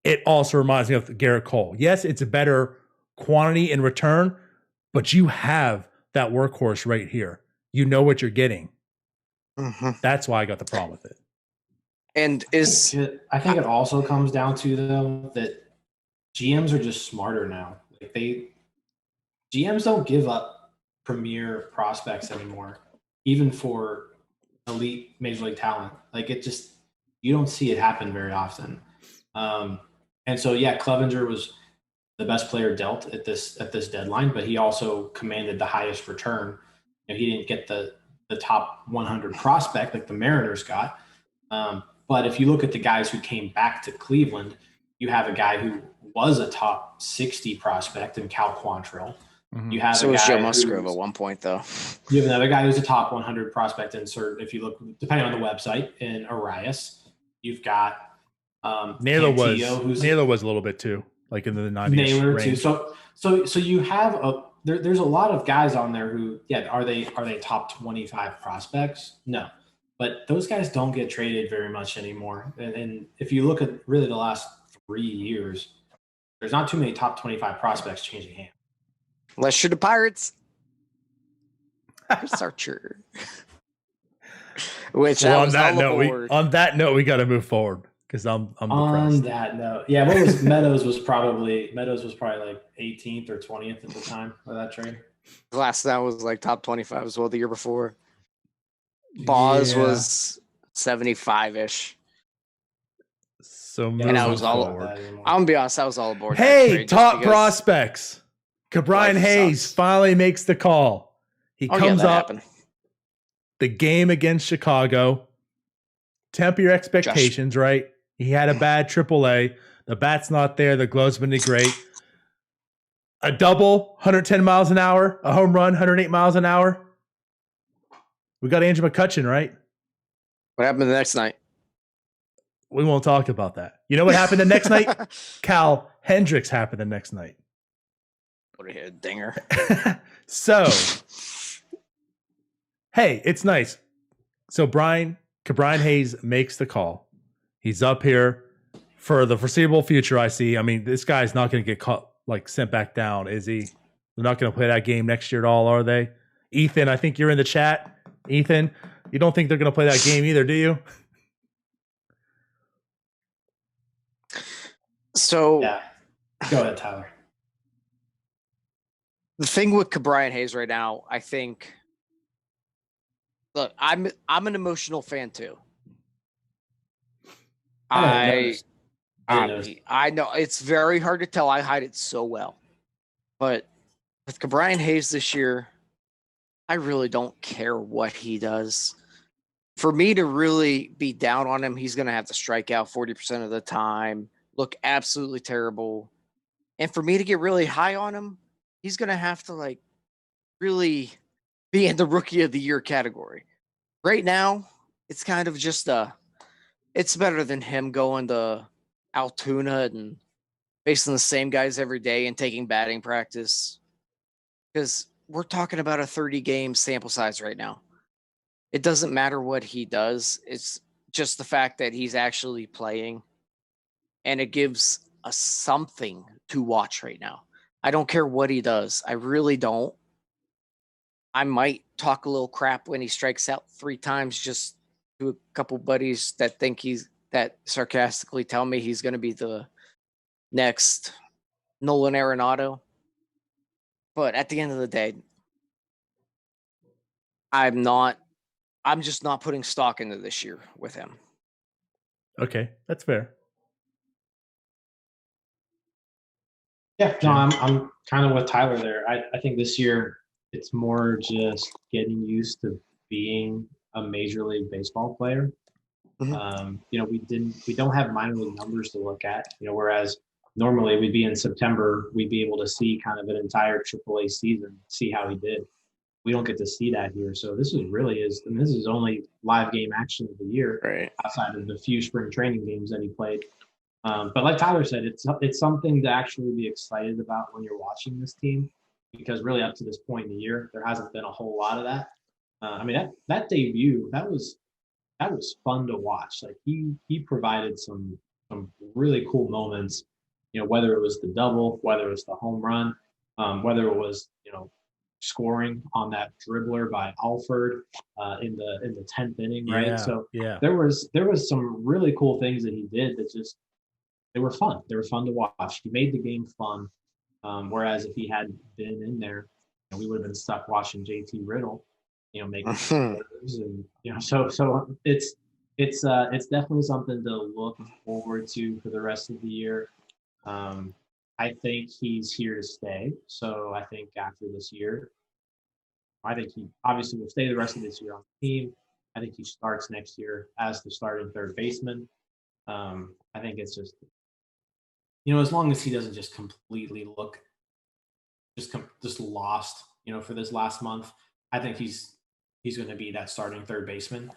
it also reminds me of Garrett Cole. Yes, it's a better quantity in return, but you have that workhorse right here. You know what you're getting. Mm-hmm. That's why I got the problem with it. And I think it also comes down to, though, that GMs are just smarter now. GMs don't give up premier prospects anymore, even for elite major league talent. You don't see it happen very often. And so, Clevinger was the best player dealt at this deadline, but he also commanded the highest return. He didn't get the top 100 prospect like the Mariners got. But if you look at the guys who came back to Cleveland, you have a guy who was a top 60 prospect in Cal Quantrill. Mm-hmm. You have so was Joe Musgrove at one point, though. You have another guy who's a top 100 prospect if you look, depending on the website, in Arias. You've got Naylor was a little bit too, like in the 90s Naylor range. too. So you have there's a lot of guys on there who, are they top 25 prospects? No, but those guys don't get traded very much anymore. And if you look at really the last 3 years, there's not too many top 25 prospects changing hands. Unless you're the Pirates. Chris Archer. Which well, on that note, we got to move forward because I'm depressed. On that note, yeah, what was Meadows was probably like 18th or 20th at the time of that trade. Last that was like top 25 as well the year before. Boz was 75-ish. So and I was all forward. I'm gonna be honest, I was all aboard. Hey, top prospects. Cabrian Hayes finally makes the call. He comes up. Happened. The game against Chicago. Temper your expectations, right? He had a bad AAA. The bat's not there. The glow's been great. A double, 110 miles an hour. A home run, 108 miles an hour. We got Andrew McCutchen, right? What happened the next night? We won't talk about that. You know what happened the next night? Cal Hendricks happened the next night. What a dinger. So, hey, it's nice. So Cabrian Hayes makes the call. He's up here for the foreseeable future, I see. I mean, this guy's not going to get caught, sent back down, is he? They're not going to play that game next year at all, are they? Ethan, I think you're in the chat. Ethan, you don't think they're going to play that game either, do you? So, yeah. Go ahead, Tyler. The thing with Cabrian Hayes right now, I think, look, I'm an emotional fan too. I know it's very hard to tell. I hide it so well, but with Cabrian Hayes this year, I really don't care what he does. For me to really be down on him, he's going to have to strike out 40% of the time, look absolutely terrible. And for me to get really high on him, he's going to have to really be in the rookie of the year category. Right now, it's kind of just it's better than him going to Altoona and facing the same guys every day and taking batting practice. Because we're talking about a 30-game sample size right now. It doesn't matter what he does. It's just the fact that he's actually playing. And it gives us something to watch right now. I don't care what he does. I really don't. I might talk a little crap when he strikes out 3 times just to a couple buddies that sarcastically tell me he's going to be the next Nolan Arenado. But at the end of the day, I'm just not putting stock into this year with him. Okay, that's fair. Yeah, no, I'm kind of with Tyler there. I think this year it's more just getting used to being a Major League Baseball player. Mm-hmm. We don't have minor league numbers to look at. Whereas normally we'd be in September, we'd be able to see kind of an entire AAA season, see how he did. We don't get to see that here, so this is only live game action of the year, right, outside of the few spring training games that he played. But like Tyler said, it's something to actually be excited about when you're watching this team, because really up to this point in the year, there hasn't been a whole lot of that. That debut, that was fun to watch. He provided some really cool moments, whether it was the double, whether it was the home run, whether it was, scoring on that dribbler by Alford in the 10th inning, right? Yeah, so yeah, there was some really cool things that he did that just, they were fun. They were fun to watch. He made the game fun. Whereas if he hadn't been in there, we would have been stuck watching JT Riddle, making errors, and so it's definitely something to look forward to for the rest of the year. I think he's here to stay. So I think after this year, I think he obviously will stay the rest of this year on the team. I think he starts next year as the starting third baseman. I think it's just, as long as he doesn't just completely look just lost, for this last month, I think he's going to be that starting third baseman.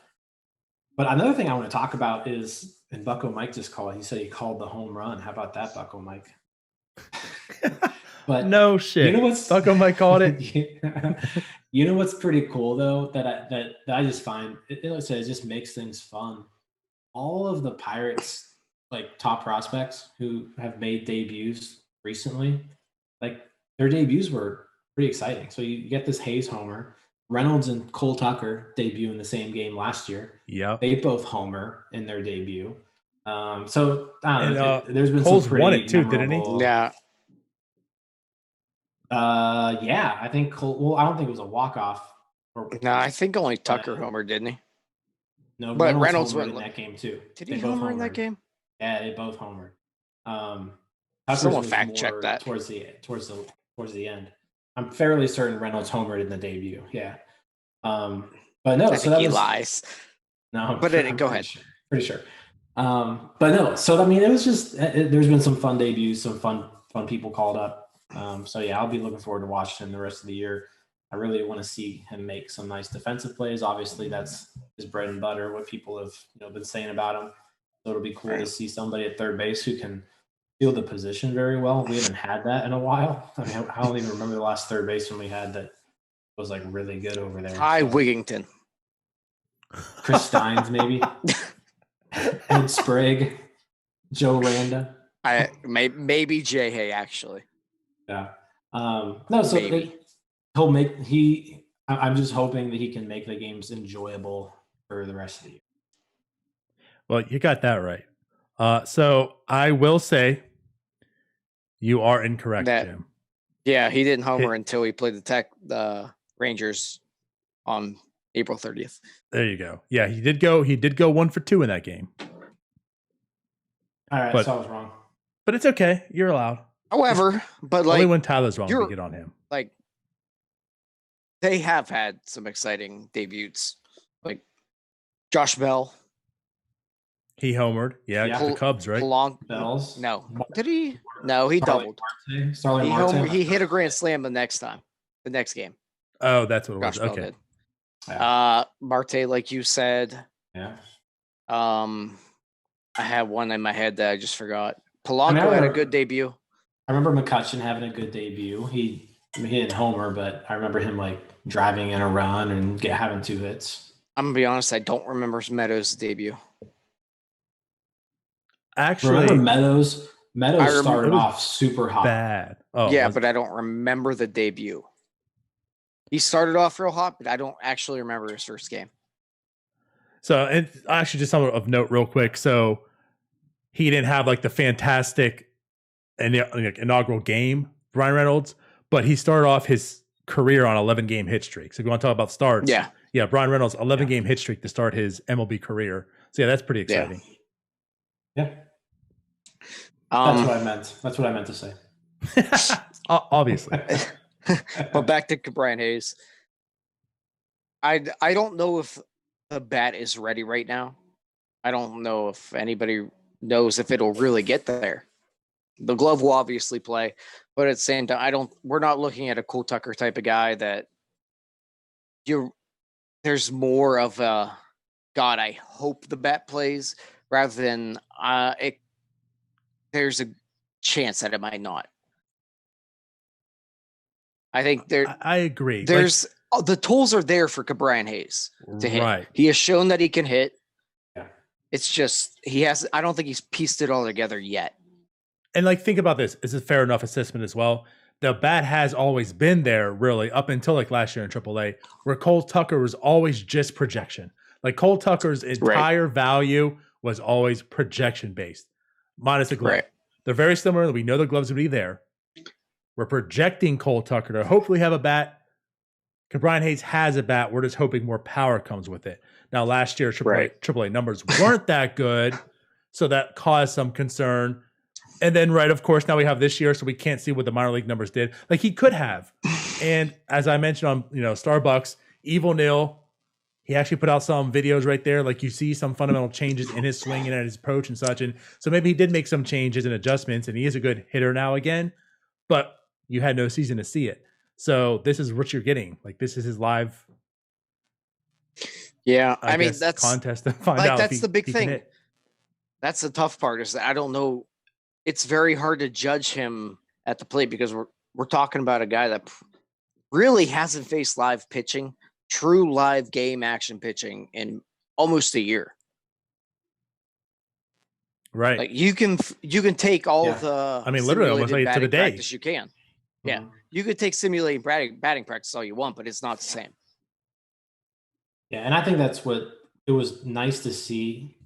But another thing I want to talk about is, and Bucko Mike just called, he said he called the home run. How about that, Bucko Mike? But no shit. You know what's Fucko Mike called it. You know what's pretty cool though that I just find it just makes things fun. All of the Pirates like top prospects who have made debuts recently, like their debuts were pretty exciting. So you get this Hayes homer, Reynolds and Cole Tucker debut in the same game last year. Yeah, they both homer in their debut. So I don't know. There's been Cole's some pretty won it too, didn't he? Yeah. Yeah, I think Cole. Well, I don't think it was a walk off. No, I think only Tucker homer, didn't he? No, but Reynolds went in that game too. Did he homer in that game? Yeah, they both homered. Someone fact check that towards the end. I'm fairly certain Reynolds homered in the debut. Yeah. But no, I think he lies. No, but go ahead. Pretty sure. But no, so I mean, it was just there's been some fun debuts, some fun people called up. So yeah, I'll be looking forward to watching him the rest of the year. I really want to see him make some nice defensive plays. Obviously, that's his bread and butter, what people have been saying about him. So it'll be cool to see somebody at third base who can field the position very well. We haven't had that in a while. I mean, I don't even remember the last third baseman we had that was like really good over there. Ty Wigington. Chris Steins, maybe. Ed Sprague. Joe Landa. Maybe Jay Hay, actually. Yeah. No, so I'm just hoping that he can make the games enjoyable for the rest of the year. Well, you got that right. So I will say you are incorrect, Jim. Yeah, he didn't homer until he played the Rangers on April 30th. There you go. Yeah, he did go 1 for 2 in that game. All right, so I was wrong. But it's okay. You're allowed. However, but only when Tyler's wrong we get on him. Like, they have had some exciting debuts. Like Josh Bell. He homered. Yeah, the Cubs, right? Bells. No. Did he? No, he doubled. He hit a grand slam the next game. Oh, that's what it was. Josh Bell okay. did. Yeah. Marte, like you said. Yeah. I had one in my head that I just forgot. Polanco had a good debut. I remember McCutcheon having a good debut. He didn't homer, but I remember him like driving in a run and having 2 hits. I'm gonna be honest, I don't remember Meadows' debut. Actually, remember Meadows started off super hot. Bad. Oh, yeah, but I don't remember the debut. He started off real hot, but I don't actually remember his first game. So, and actually, just something of note, real quick. So, he didn't have like the fantastic inaugural game, Brian Reynolds, but he started off his career on 11-game hit streak. So, if you want to talk about starts, yeah, Brian Reynolds 11-game hit streak to start his MLB career. So, yeah, that's pretty exciting. Yeah. That's what I meant. That's what I meant to say. Obviously. But back to Brian Hayes. I don't know if the bat is ready right now. I don't know if anybody knows if it'll really get there. The glove will obviously play, but at the same time, we're not looking at a Cole Tucker type of guy that there's more of a God, I hope the bat plays rather than there's a chance that it might not. I think I agree. There's the tools are there for Brian Hayes to hit. Right. He has shown that he can hit. Yeah. It's just I don't think he's pieced it all together yet. And like, think about this. Is a fair enough assessment as well? The bat has always been there, really, up until like last year in AAA, where Cole Tucker was always just projection. Like Cole Tucker's entire value was always projection based, minus the glove. Right. They're very similar. We know the gloves will be there. We're projecting Cole Tucker to hopefully have a bat. Brian Hayes has a bat. We're just hoping more power comes with it. Now, last year, AAA numbers weren't that good, so that caused some concern. And then, of course, now we have this year, so we can't see what the minor league numbers did. Like he could have. And as I mentioned on, Starbucks, Evil Nil, he actually put out some videos right there. Like you see some fundamental changes in his swing and at his approach and such. And so maybe he did make some changes and adjustments, and he is a good hitter now again. But you had no season to see it. So this is what you're getting. Like this is his live. Yeah, I mean that's contest to find out. That's the big thing. That's the tough part is that I don't know. It's very hard to judge him at the plate because we're talking about a guy that really hasn't faced live pitching, true live game action pitching in almost a year. Right. Like you can take all the literally almost like to the day practice you can. Yeah. You could take simulated batting practice all you want, but it's not the same. Yeah, and I think that's what it was nice to see.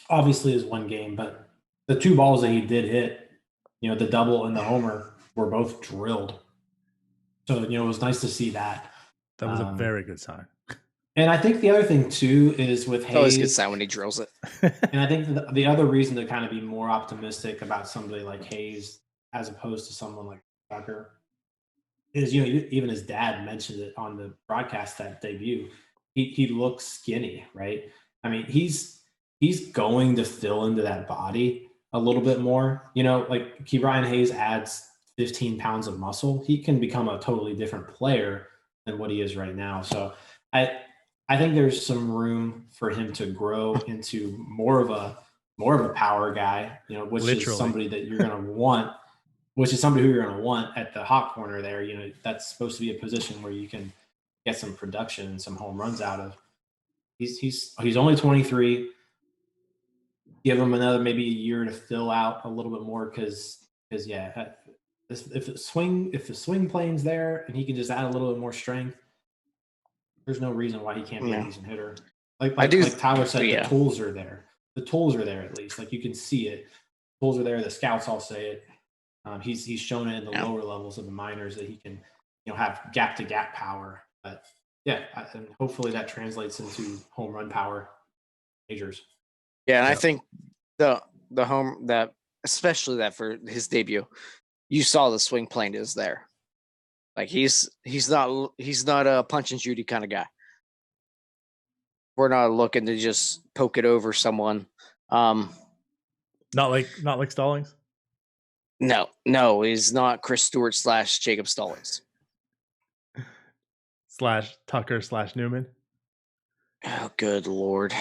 Obviously, is one game, but the two balls that he did hit, the double and the homer were both drilled. So, it was nice to see that. That was a very good sign. And I think the other thing too is with Hayes. Always a good sign when he drills it. And I think the other reason to kind of be more optimistic about somebody like Hayes as opposed to someone like Tucker is, even his dad mentioned it on the broadcast, that debut. He looks skinny, right? I mean, he's going to fill into that body a little bit more. Like Ke'Bryan Hayes adds 15 pounds of muscle. He can become a totally different player than what he is right now. So I think there's some room for him to grow into more of a power guy, which is somebody that you're going to want, which is somebody who you're going to want at the hot corner there. That's supposed to be a position where you can get some production and some home runs out of. He's only 23. Give him another maybe a year to fill out a little bit more because if the swing plane's there and he can just add a little bit more strength, there's no reason why he can't be a decent hitter. Like Tyler said, the tools are there. The tools are there at least. Like you can see it. The tools are there. The scouts all say it. He's shown it in the lower levels of the minors that he can, have gap to gap power. But and hopefully that translates into home run power majors. Yeah, and I think especially that for his debut, you saw the swing plane is there. Like he's not a punch and Judy kind of guy. We're not looking to just poke it over someone. Not like Stallings. No, he's not Chris Stewart / Jacob Stallings. / Tucker / Newman. Oh, good Lord.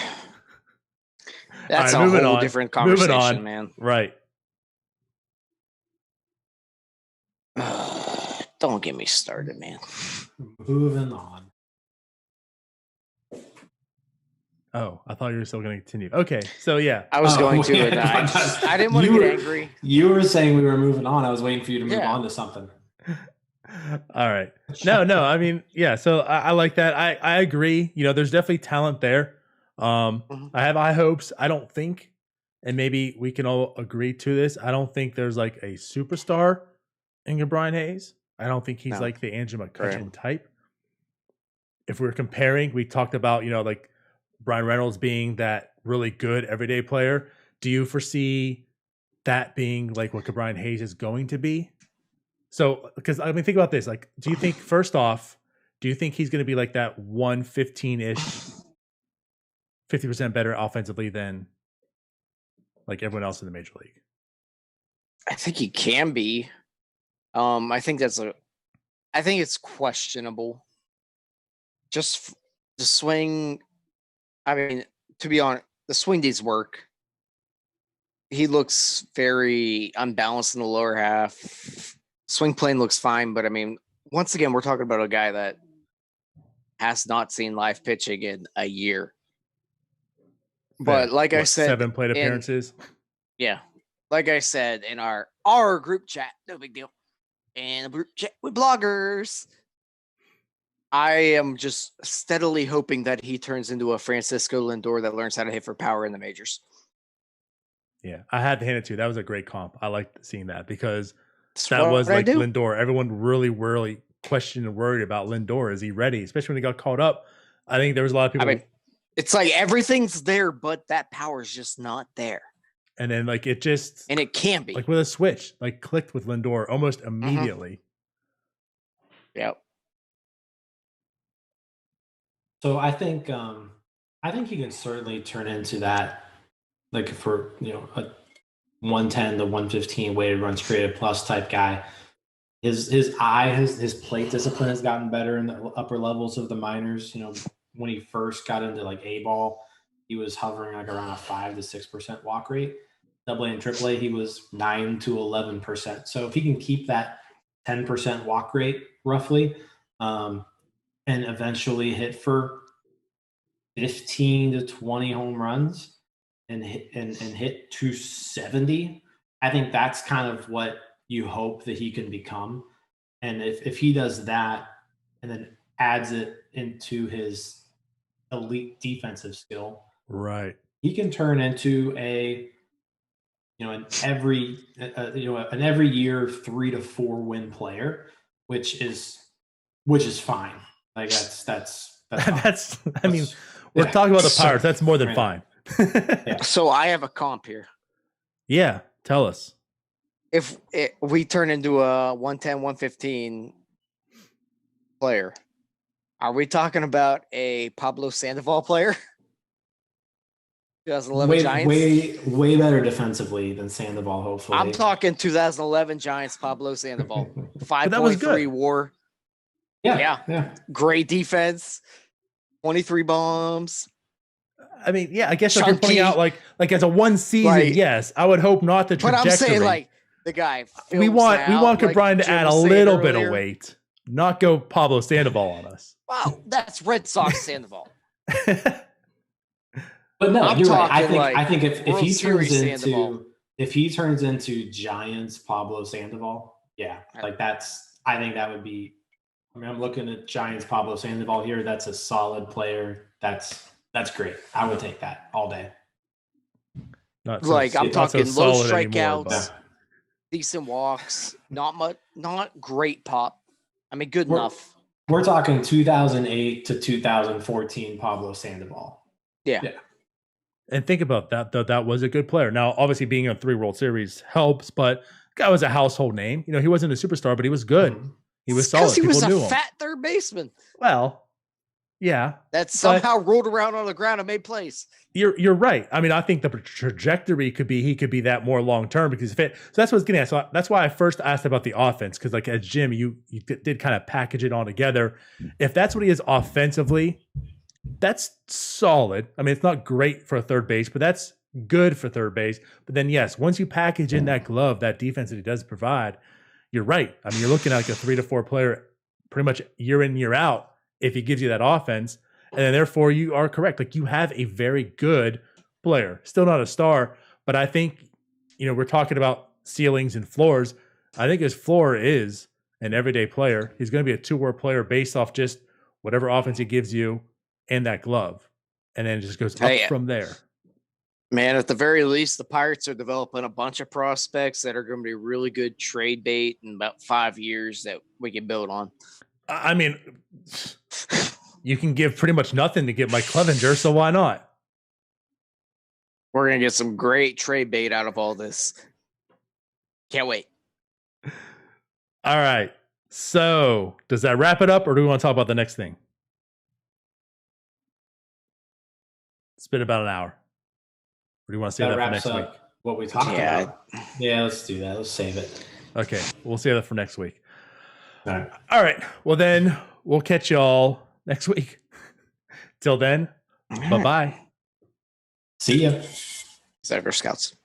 That's a whole different conversation, man. Right. Don't get me started, man. Moving on. Oh, I thought you were still going to continue. Okay, so yeah. I was going to, and I didn't want to get angry. You were saying we were moving on. I was waiting for you to move on to something. All right. No. I mean, yeah. So I like that. I agree. There's definitely talent there. I have high hopes. I don't think, and maybe we can all agree to this, I don't think there's like a superstar in Ke'Bryan Hayes. I don't think he's like the Andrew McCutchen type. If we're comparing, we talked about, like Brian Reynolds being that really good everyday player. Do you foresee that being like what Ke'Bryan Hayes is going to be? So, because think about this. Like, do you think, first off, he's going to be like that 115-ish, 50% better offensively than like everyone else in the major league? I think he can be. I think it's questionable. Just the swing. I mean, to be honest, the swing needs work. He looks very unbalanced in the lower half. Swing plane looks fine, but I mean, once again, we're talking about a guy that has not seen live pitching in a year. But like I said, 7 plate appearances. Like I said in our group chat, no big deal. And a group chat with bloggers, I am just steadily hoping that he turns into a Francisco Lindor that learns how to hit for power in the majors. Yeah, I had to hand it to you. That was a great comp. I liked seeing that because that was like Lindor. Everyone really questioned and worried about Lindor. Is he ready? Especially when he got caught up. I think there was a lot of people. I mean, it's like everything's there, but that power is just not there. And then like it can be like with a switch, like clicked with Lindor almost immediately. Yep. So I think he can certainly turn into that, like for a 110 to 115 weighted runs created plus type guy. His plate discipline has gotten better in the upper levels of the minors. When he first got into like A ball, he was hovering like around a 5 to 6% walk rate. AA and AAA, he was 9 to 11%. So if he can keep that 10% walk rate roughly, and eventually hit for 15 to 20 home runs and hit 270. I think that's kind of what you hope that he can become. And if he does that and then adds it into his elite defensive skill, Right. he can turn into an every year 3 to 4 win player, which is fine. Like that's fine. I mean, we're talking about the Pirates. That's more than fine. So I have a comp here. Yeah, tell us. If we turn into a 110, 115 player, are we talking about a Pablo Sandoval player? 2011 Giants? Way better defensively than Sandoval, hopefully. I'm talking 2011 Giants Pablo Sandoval. 5.3 WAR. Yeah. Great defense. 23 bombs. I mean, yeah, I guess if you're putting out like as a one season, yes, I would hope not the trajectory. But I'm saying like the guy. We want O'Brien to add a little bit of weight, not go Pablo Sandoval on us. Wow, that's Red Sox Sandoval. But no, you're right. I think if he turns into Giants Pablo Sandoval, I think that would be. I mean, I'm looking at Giants Pablo Sandoval here. That's a solid player. That's great. I would take that all day. I'm talking low strikeouts, anymore, decent walks, not great pop. I mean, good enough. We're talking 2008 to 2014 Pablo Sandoval. Yeah. And think about that, though. That was a good player. Now, obviously, being in 3 World Series helps, but the guy was a household name. He wasn't a superstar, but he was good. Mm-hmm. He was solid. Because he was a fat third baseman. Well, yeah. That somehow rolled around on the ground and made plays. You're right. I mean, I think the trajectory could be he could be that more long term because so that's what I was getting at. So that's why I first asked about the offense because like as Jim, you did kind of package it all together. If that's what he is offensively, that's solid. I mean, it's not great for a third base, but that's good for third base. But then yes, once you package in that glove, that defense that he does provide, you're right. I mean, you're looking at like a 3 to 4 player pretty much year in, year out if he gives you that offense. And then therefore you are correct. Like you have a very good player, still not a star, but I think, we're talking about ceilings and floors. I think his floor is an everyday player. He's going to be a 2-WAR player based off just whatever offense he gives you and that glove. And then it just goes up from there. Man, at the very least, the Pirates are developing a bunch of prospects that are going to be really good trade bait in about 5 years that we can build on. I mean, you can give pretty much nothing to get Mike Clevinger, so why not? We're going to get some great trade bait out of all this. Can't wait. All right. So, does that wrap it up, or do we want to talk about the next thing? It's been about an hour. Or do you want to save that for next week? What we talked about. Yeah, let's do that. Let's save it. Okay. We'll save that for next week. All right. Well, then we'll catch y'all next week. Till then, bye-bye. See ya. Cyber Scouts.